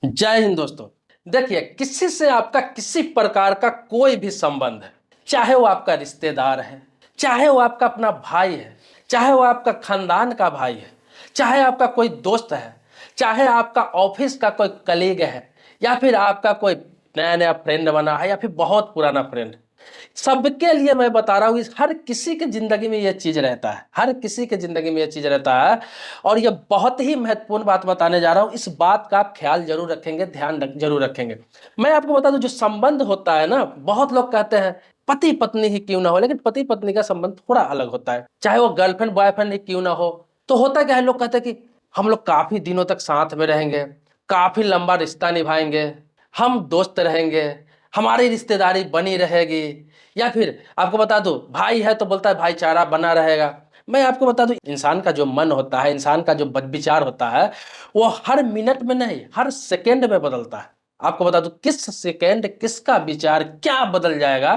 जय हिंद दोस्तों। देखिए, किसी से आपका किसी प्रकार का कोई भी संबंध है, चाहे वो आपका रिश्तेदार है, चाहे वो आपका अपना भाई है, चाहे वो आपका खानदान का भाई है, चाहे आपका कोई दोस्त है, चाहे आपका ऑफिस का कोई कलीग है, या फिर आपका कोई नया नया फ्रेंड बना है, या फिर बहुत पुराना फ्रेंड। सबके लिए मैं बता रहा हूँ, इस हर किसी की जिंदगी में यह चीज रहता है, हर किसी की जिंदगी में यह चीज रहता है। और ये बहुत ही महत्वपूर्ण बात बताने जा रहा हूँ, इस बात का आप ख्याल जरूर रखेंगे, जरूर रखेंगे। मैं आपको बता दूं, जो संबंध होता है ना, बहुत लोग कहते हैं पति पत्नी ही क्यों ना हो, लेकिन पति पत्नी का संबंध थोड़ा अलग होता है। चाहे वो गर्लफ्रेंड बॉयफ्रेंड ही क्यों ना हो, तो होता क्या है, लोग कहते हैं कि हम लोग काफी दिनों तक साथ में रहेंगे, काफी लंबा रिश्ता निभाएंगे, हम दोस्त रहेंगे, हमारी रिश्तेदारी बनी रहेगी। या फिर आपको बता दूं, भाई है तो बोलता है भाईचारा बना रहेगा। मैं आपको बता दूं, इंसान का जो मन होता है, इंसान का जो विचार होता है, वो हर मिनट में नहीं, हर सेकेंड में बदलता है। आपको बता दूं, किस सेकेंड किसका विचार क्या बदल जाएगा,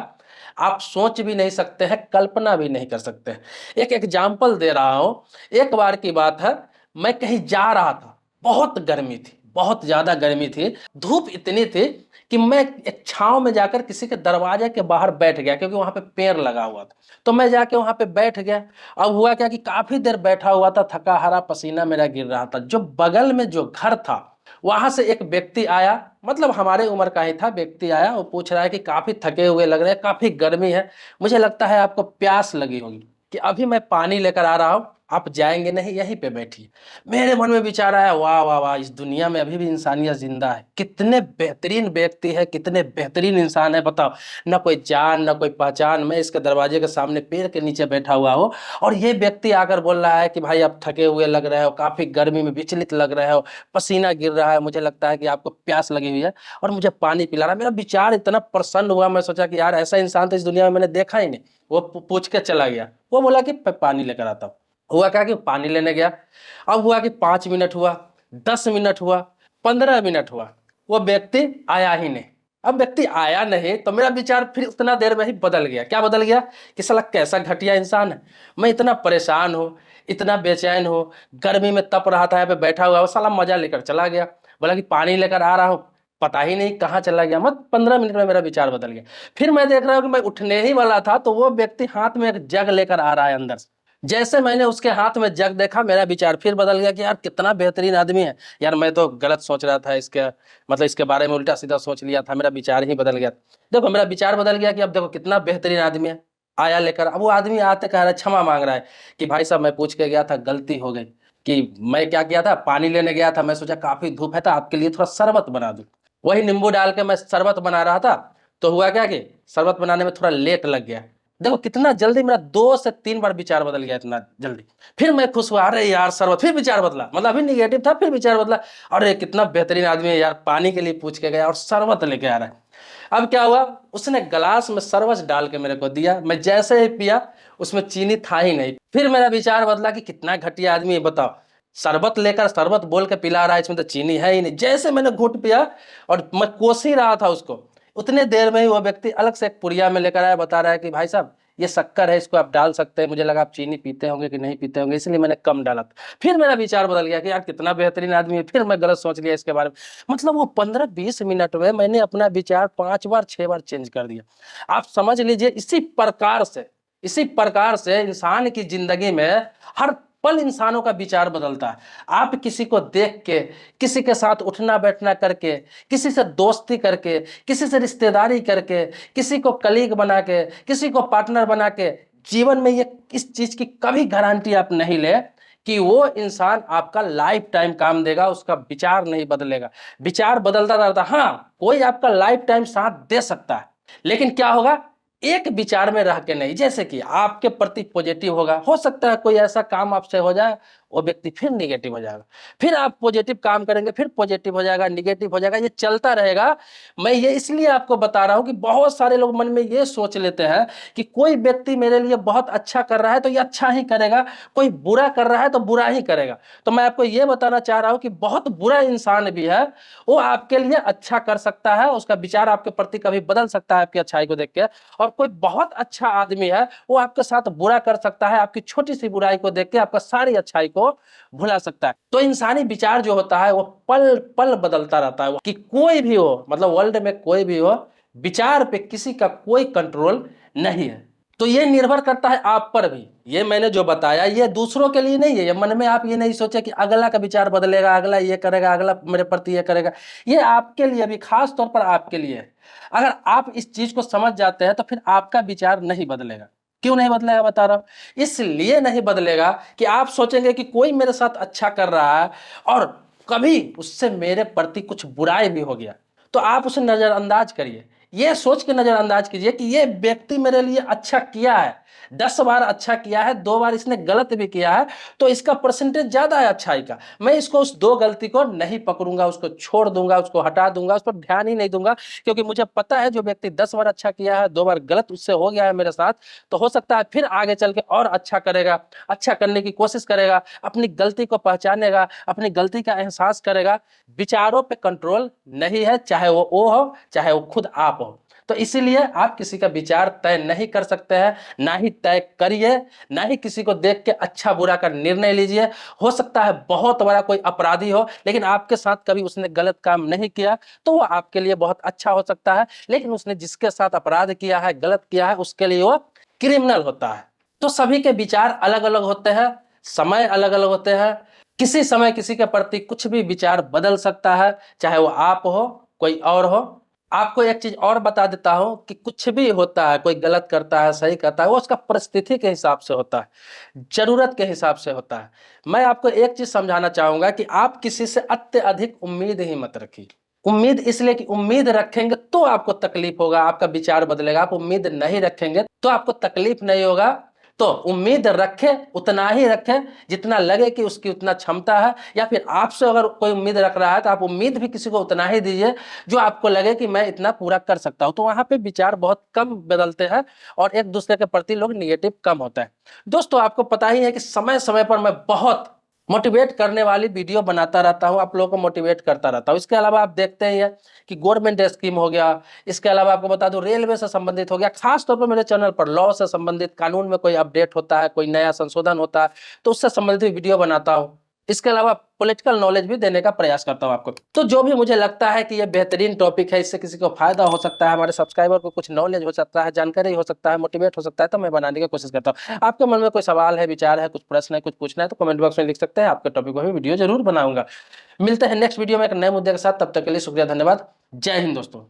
आप सोच भी नहीं सकते हैं, कल्पना भी नहीं कर सकते हैं। एक एग्जाम्पल दे रहा हूं। एक बार की बात है, मैं कहीं जा रहा था, बहुत गर्मी थी, बहुत ज्यादा गर्मी थी, धूप इतनी थी कि मैं एक छांव में जाकर किसी के दरवाजे के बाहर बैठ गया, क्योंकि वहां पे पेड़ लगा हुआ था। तो मैं जाके वहां पे बैठ गया। अब हुआ क्या कि काफी देर बैठा हुआ था, थका हारा पसीना मेरा गिर रहा था। जो बगल में जो घर था, वहां से एक व्यक्ति आया, मतलब हमारे उम्र का ही था, व्यक्ति आया। वो पूछ रहा है कि काफी थके हुए लग रहे हैं, काफी गर्मी है, मुझे लगता है आपको प्यास लगी होगी, कि अभी मैं पानी लेकर आ रहा हूं, आप जाएंगे नहीं, यहीं पे बैठिए। मेरे मन में विचार आया, वाह वाह वाह, इस दुनिया में अभी भी इंसानियत जिंदा है, कितने बेहतरीन व्यक्ति है, कितने बेहतरीन इंसान है, बताओ। न कोई जान न कोई पहचान, मैं इसके दरवाजे के सामने पेड़ के नीचे बैठा हुआ हूँ, और ये व्यक्ति आकर बोल रहा है कि भाई आप थके हुए लग रहे हो, काफी गर्मी में विचलित लग रहे हो, पसीना गिर रहा है, मुझे लगता है कि आपको प्यास लगी हुई है, और मुझे पानी पिला रहा है। मेरा विचार इतना प्रसन्न हुआ, मैं सोचा कि यार ऐसा इंसान तो इस दुनिया में मैंने देखा ही नहीं। वो पूछ के चला गया, वो बोला कि पानी लेकर आता हूँ। हुआ क्या कि पानी लेने गया। अब हुआ कि 5 मिनट हुआ, 10 मिनट हुआ, 15 मिनट हुआ, वो व्यक्ति आया ही नहीं। अब व्यक्ति आया नहीं तो मेरा विचार फिर उतना देर में ही बदल गया। क्या बदल गया कि साला कैसा घटिया इंसान है, मैं इतना परेशान हूँ, इतना बेचैन हूँ, गर्मी में तप रहा था, यहाँ पे बैठा हुआ, वो साला मजा लेकर चला गया। बोला कि पानी लेकर आ रहा हूँ, पता ही नहीं कहाँ चला गया। मत 15 मिनट में मेरा विचार बदल गया। फिर मैं देख रहा हूँ कि मैं उठने ही वाला था, तो वो व्यक्ति हाथ में एक जग लेकर आ रहा है अंदर से। जैसे मैंने उसके हाथ में जग देखा, मेरा विचार फिर बदल गया कि यार कितना बेहतरीन आदमी है। यार मैं तो गलत सोच रहा था, इसके मतलब इसके बारे में उल्टा सीधा सोच लिया था, मेरा विचार ही बदल गया। देखो मेरा विचार बदल गया कि अब देखो कितना बेहतरीन आदमी है। आया लेकर, अब वो आदमी आते कह रहा है, क्षमा मांग रहा है कि भाई साहब मैं पूछ के गया था, गलती हो गई। कि मैं क्या किया था, पानी लेने गया था, मैं सोचा काफी धूप है, तो आपके लिए थोड़ा शरबत बना दूं। वही नींबू डाल के मैं शरबत बना रहा था, तो हुआ क्या कि शरबत बनाने में थोड़ा लेट लग गया। देखो कितना जल्दी मेरा 2 से 3 बार विचार बदल गया, इतना जल्दी। फिर मैं खुश हुआ, अरे यार शरबत, फिर विचार बदला, मतलब अभी निगेटिव था, फिर विचार बदला। अरे कितना बेहतरीन आदमी है यार, पानी के लिए पूछ के गया और शरबत लेके आ रहा है। अब क्या हुआ, उसने गिलास में शरबत डाल के मेरे को दिया, मैं जैसे ही पिया, उसमें चीनी था ही नहीं। फिर मेरा विचार बदला कि कितना घटिया आदमी है, बताओ, शरबत लेकर शरबत बोल के पिला रहा है, इसमें तो चीनी है ही नहीं। जैसे मैंने घूट पिया और मैं कोस ही रहा था उसको, उतने देर में ही वो व्यक्ति अलग से एक पुड़िया में लेकर आया, बता रहा है कि भाई साहब ये शक्कर है, इसको आप डाल सकते हैं, मुझे लगा आप चीनी पीते होंगे कि नहीं पीते होंगे, इसलिए मैंने कम डाला था। फिर मेरा विचार बदल गया कि यार कितना बेहतरीन आदमी है, फिर मैं गलत सोच लिया इसके बारे में। मतलब वो 15-20 मिनट में मैंने अपना विचार 5 बार 6 बार चेंज कर दिया। आप समझ लीजिए, इसी प्रकार से इंसान की जिंदगी में हर पल इंसानों का विचार बदलता है। आप किसी को देख के, किसी के साथ उठना बैठना करके, किसी से दोस्ती करके, किसी से रिश्तेदारी करके, किसी को कलीग बना के, किसी को पार्टनर बना के, जीवन में ये इस चीज की कभी गारंटी आप नहीं ले कि वो इंसान आपका लाइफ टाइम काम देगा, उसका विचार नहीं बदलेगा। विचार बदलता रहता, हाँ कोई आपका लाइफ टाइम साथ दे सकता है, लेकिन क्या होगा, एक विचार में रह के नहीं। जैसे कि आपके प्रति पॉजिटिव होगा, हो सकता है कोई ऐसा काम आपसे हो जाए, वो व्यक्ति फिर निगेटिव हो जाएगा, फिर आप पॉजिटिव काम करेंगे, फिर पॉजिटिव हो जाएगा, निगेटिव हो जाएगा, ये चलता रहेगा। मैं ये इसलिए आपको बता रहा हूं कि बहुत सारे लोग मन में ये सोच लेते हैं कि कोई व्यक्ति मेरे लिए बहुत अच्छा कर रहा है तो ये अच्छा ही करेगा, कोई बुरा कर रहा है तो बुरा ही करेगा। तो मैं आपको ये बताना चाह रहा हूं कि बहुत बुरा इंसान भी है, वो आपके लिए अच्छा कर सकता है, उसका विचार आपके प्रति कभी बदल सकता है आपकी अच्छाई को देख के। और कोई बहुत अच्छा आदमी है, वो आपके साथ बुरा कर सकता है, आपकी छोटी सी बुराई को देख के आपका सारी अच्छाई को को भुला सकता है। तो इंसानी विचार जो होता है वो पल पल बदलता रहता है, कि कोई भी हो, मतलब वर्ल्ड में कोई भी हो, विचार पे किसी का कोई कंट्रोल नहीं है। तो ये निर्भर करता है आप पर भी। ये मैंने जो बताया ये दूसरों के लिए नहीं है। ये मन में आप ये नहीं सोचे कि अगला का विचार बदलेगा, अगला ये करेगा, अगला मेरे प्रति ये करेगा। ये आपके लिए भी, खास तौर पर आपके लिए है। अगर आप इस चीज को समझ जाते हैं तो फिर आपका विचार नहीं बदलेगा। क्यों नहीं बदलेगा बता रहा हूं। इसलिए नहीं बदलेगा कि आप सोचेंगे कि कोई मेरे साथ अच्छा कर रहा है और कभी उससे मेरे प्रति कुछ बुराई भी हो गया तो आप उसे नजरअंदाज करिए। ये सोच के नजरअंदाज कीजिए कि ये व्यक्ति मेरे लिए अच्छा किया है, 10 बार अच्छा किया है, 2 बार इसने गलत भी किया है, तो इसका परसेंटेज ज्यादा है अच्छाई का। मैं इसको उस 2 गलती को नहीं पकड़ूंगा, उसको छोड़ दूंगा, उसको हटा दूंगा, उस पर ध्यान ही नहीं दूंगा, क्योंकि मुझे पता है जो व्यक्ति 10 बार अच्छा किया है, 2 बार गलत उससे हो गया है मेरे साथ, तो हो सकता है फिर आगे चल के और अच्छा करेगा, अच्छा करने की कोशिश करेगा, अपनी गलती को पहचानेगा, अपनी गलती का एहसास करेगा। विचारों पे कंट्रोल नहीं है, चाहे वो हो चाहे वो खुद आप हो। तो इसीलिए आप किसी का विचार तय नहीं कर सकते हैं, ना ही तय करिए, ना ही किसी को देख के अच्छा बुरा का निर्णय लीजिए। हो सकता है बहुत बड़ा कोई अपराधी हो, लेकिन आपके साथ कभी उसने गलत काम नहीं किया, तो वो आपके लिए बहुत अच्छा हो सकता है, लेकिन उसने जिसके साथ अपराध किया है, गलत किया है, उसके लिए वो क्रिमिनल होता है। तो सभी के विचार अलग अलग होते हैं, समय अलग अलग होते हैं। किसी समय किसी के प्रति कुछ भी विचार बदल सकता है, चाहे वो आप हो कोई और हो। आपको एक चीज और बता देता हूं कि कुछ भी होता है, कोई गलत करता है, सही करता है, वो उसका परिस्थिति के हिसाब से होता है, जरूरत के हिसाब से होता है। मैं आपको एक चीज समझाना चाहूंगा कि आप किसी से अत्यधिक उम्मीद ही मत रखिए। उम्मीद इसलिए कि उम्मीद रखेंगे तो आपको तकलीफ होगा, आपका विचार बदलेगा। आप उम्मीद नहीं रखेंगे तो आपको तकलीफ नहीं होगा। तो उम्मीद रखे, उतना ही रखे जितना लगे कि उसकी उतना क्षमता है, या फिर आपसे अगर कोई उम्मीद रख रहा है तो आप उम्मीद भी किसी को उतना ही दीजिए जो आपको लगे कि मैं इतना पूरा कर सकता हूं। तो वहां पे विचार बहुत कम बदलते हैं और एक दूसरे के प्रति लोग निगेटिव कम होता है। दोस्तों आपको पता ही है कि समय समय पर मैं बहुत मोटिवेट करने वाली वीडियो बनाता रहता हूं, आप लोगों को मोटिवेट करता रहता हूं। इसके अलावा आप देखते ही हैं कि गवर्नमेंट स्कीम हो गया, इसके अलावा आपको बता दूं रेलवे से संबंधित हो गया। खास तौर पर मेरे चैनल पर लॉ से संबंधित, कानून में कोई अपडेट होता है, कोई नया संशोधन होता है, तो उससे संबंधित वीडियो बनाता हूं। इसके अलावा पॉलिटिकल नॉलेज भी देने का प्रयास करता हूं आपको। तो जो भी मुझे लगता है कि ये बेहतरीन टॉपिक है, इससे किसी को फायदा हो सकता है, हमारे सब्सक्राइबर को कुछ नॉलेज हो सकता है, जानकारी हो सकता है, मोटिवेट हो सकता है, तो मैं बनाने की कोशिश करता हूँ। आपके मन में कोई सवाल है, विचार है, कुछ प्रश्न है, कुछ पूछना है, तो कमेंट बॉक्स में लिख सकते हैं। आपके टॉपिक पर भी वीडियो जरूर बनाऊंगा। मिलते हैं नेक्स्ट वीडियो में एक नए मुद्दे के साथ। तब तक के लिए शुक्रिया, धन्यवाद। जय हिंद दोस्तों।